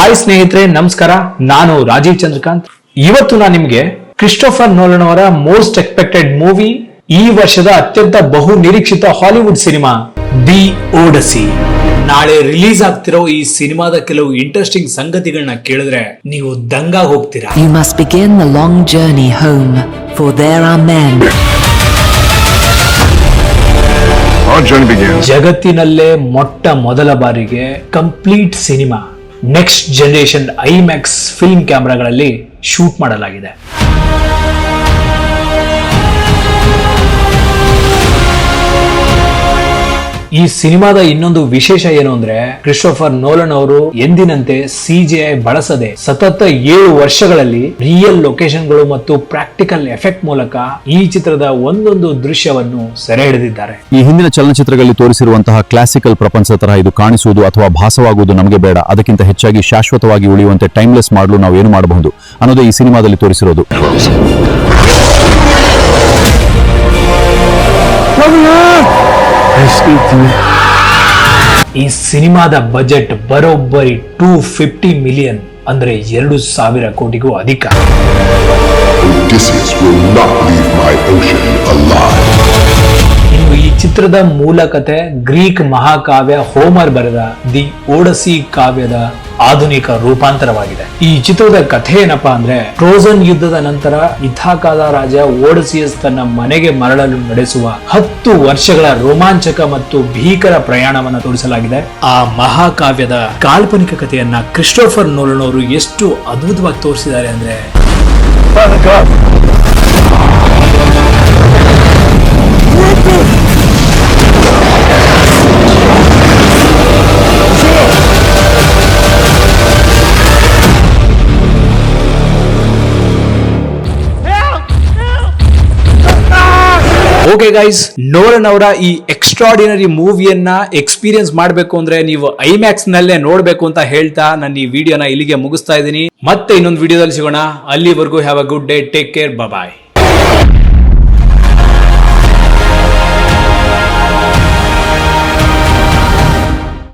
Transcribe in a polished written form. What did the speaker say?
Hi ಸ್ನೇಹಿತರೆ, ನಮಸ್ಕಾರ. ನಾನು ರಾಜೀವ್ ಚಂದ್ರಕಾಂತ್. ಇವತ್ತು ನಾನು ನಿಮಗೆ ಕ್ರಿಸ್ಟೋಫರ್ ನೋಲನ್ ಅವರ ಮೋಸ್ಟ್ ಎಕ್ಸ್ಪೆಕ್ಟೆಡ್ ಮೂವಿ, ಈ ವರ್ಷದ ಅತ್ಯಂತ ಬಹು ನಿರೀಕ್ಷಿತ ಹಾಲಿವುಡ್ ಸಿನಿಮಾ ದಿ ಓಡಸಿ. ನಾಳೆ ರಿಲೀಸ್ ಆಗ್ತಿರೋ ಈ ಸಿನಿಮಾದ ಕೆಲವು ಇಂಟ್ರೆಸ್ಟಿಂಗ್ ಸಂಗತಿಗಳನ್ನ ಕೇಳಿದ್ರೆ ನೀವು ದಂಗಾಗಿ ಹೋಗ್ತೀರಾ. You must begin the long journey home, for there are men. ಜಗತ್ತಿನಲ್ಲೇ ಮೊಟ್ಟ ಮೊದಲ ಬಾರಿಗೆ complete cinema next generation IMAX film ಕ್ಯಾಮೆರಾಗಳಲ್ಲಿ ಶೂಟ್ ಮಾಡಲಾಗಿದೆ. ಈ ಸಿನಿಮಾದ ಇನ್ನೊಂದು ವಿಶೇಷ ಏನು ಅಂದ್ರೆ, ಕ್ರಿಸ್ಟೋಫರ್ ನೋಲನ್ ಅವರು ಎಂದಿನಂತೆ CGI ಬಳಸದೆ ಸತತ 7 ವರ್ಷಗಳಲ್ಲಿ ರಿಯಲ್ ಲೊಕೇಶನ್ಗಳು ಮತ್ತು ಪ್ರಾಕ್ಟಿಕಲ್ ಎಫೆಕ್ಟ್ ಮೂಲಕ ಈ ಚಿತ್ರದ ಒಂದೊಂದು ದೃಶ್ಯವನ್ನು ಸೆರೆ ಹಿಡಿದಿದ್ದಾರೆ. ಈ ಹಿಂದಿನ ಚಲನಚಿತ್ರಗಳಲ್ಲಿ ತೋರಿಸಿರುವಂತಹ ಕ್ಲಾಸಿಕಲ್ ಪ್ರಪಂಚದ ತರಹ ಇದು ಕಾಣಿಸುವುದು ಅಥವಾ ಭಾಸವಾಗುವುದು ನಮಗೆ ಬೇಡ. ಅದಕ್ಕಿಂತ ಹೆಚ್ಚಾಗಿ ಶಾಶ್ವತವಾಗಿ ಉಳಿಯುವಂತೆ ಟೈಮ್ಲೆಸ್ ಮಾಡಲು ನಾವು ಏನು ಮಾಡಬಹುದು ಅನ್ನೋದೇ ಈ ಸಿನಿಮಾದಲ್ಲಿ ತೋರಿಸಿರೋದು. ಈ ಸಿನಿಮಾದ ಬಜೆಟ್ ಬರೋಬ್ಬರಿ 250 ಮಿಲಿಯನ್, ಅಂದ್ರೆ 2,000 ಕೋಟಿಗೂ ಅಧಿಕ. ಇನ್ನು ಈ ಚಿತ್ರದ ಮೂಲ ಕಥೆ ಗ್ರೀಕ್ ಮಹಾಕಾವ್ಯ ಹೋಮರ್ ಬರೆದ ದಿ ಓಡಸಿ ಕಾವ್ಯದ ಆಧುನಿಕ ರೂಪಾಂತರವಾಗಿದೆ. ಈ ಚಿತ್ರದ ಕಥೆ ಏನಪ್ಪಾ ಅಂದ್ರೆ, ಟ್ರೋಜನ್ ಯುದ್ಧದ ನಂತರ ಇಥಾಕದ ರಾಜ ಓಡಸಿಯಸ್ ತನ್ನ ಮನೆಗೆ ಮರಳಲು ನಡೆಸುವ 10 ವರ್ಷಗಳ ರೋಮಾಂಚಕ ಮತ್ತು ಭೀಕರ ಪ್ರಯಾಣವನ್ನು ತೋರಿಸಲಾಗಿದೆ. ಆ ಮಹಾಕಾವ್ಯದ ಕಾಲ್ಪನಿಕ ಕಥೆಯನ್ನ ಕ್ರಿಸ್ಟೋಫರ್ ನೋಲನ್ ಅವರು ಎಷ್ಟು ಅದ್ಭುತವಾಗಿ ತೋರಿಸಿದ್ದಾರೆ ಅಂದ್ರೆ, ಓಕೆ ಗೈಸ್, ನೋಲನ್ ಅವರ ಈ ಎಕ್ಸ್ಟ್ರಾರ್ಡಿನರಿ ಮೂವಿಯನ್ನ ಎಕ್ಸ್ಪೀರಿಯನ್ಸ್ ಮಾಡಬೇಕು ಅಂದ್ರೆ ನೀವು ಐಮ್ಯಾಕ್ಸ್ ನಲ್ಲೇ ನೋಡ್ಬೇಕು ಅಂತ ಹೇಳ್ತಾ ನನ್ನ ಈ ವಿಡಿಯೋನ ಇಲ್ಲಿಗೆ ಮುಗಿಸ್ತಾ ಇದ್ದೀನಿ. ಮತ್ತೆ ಇನ್ನೊಂದು ವಿಡಿಯೋದಲ್ಲಿ ಸಿಗೋಣ. ಅಲ್ಲಿವರೆಗೂ have a good day, take care, bye.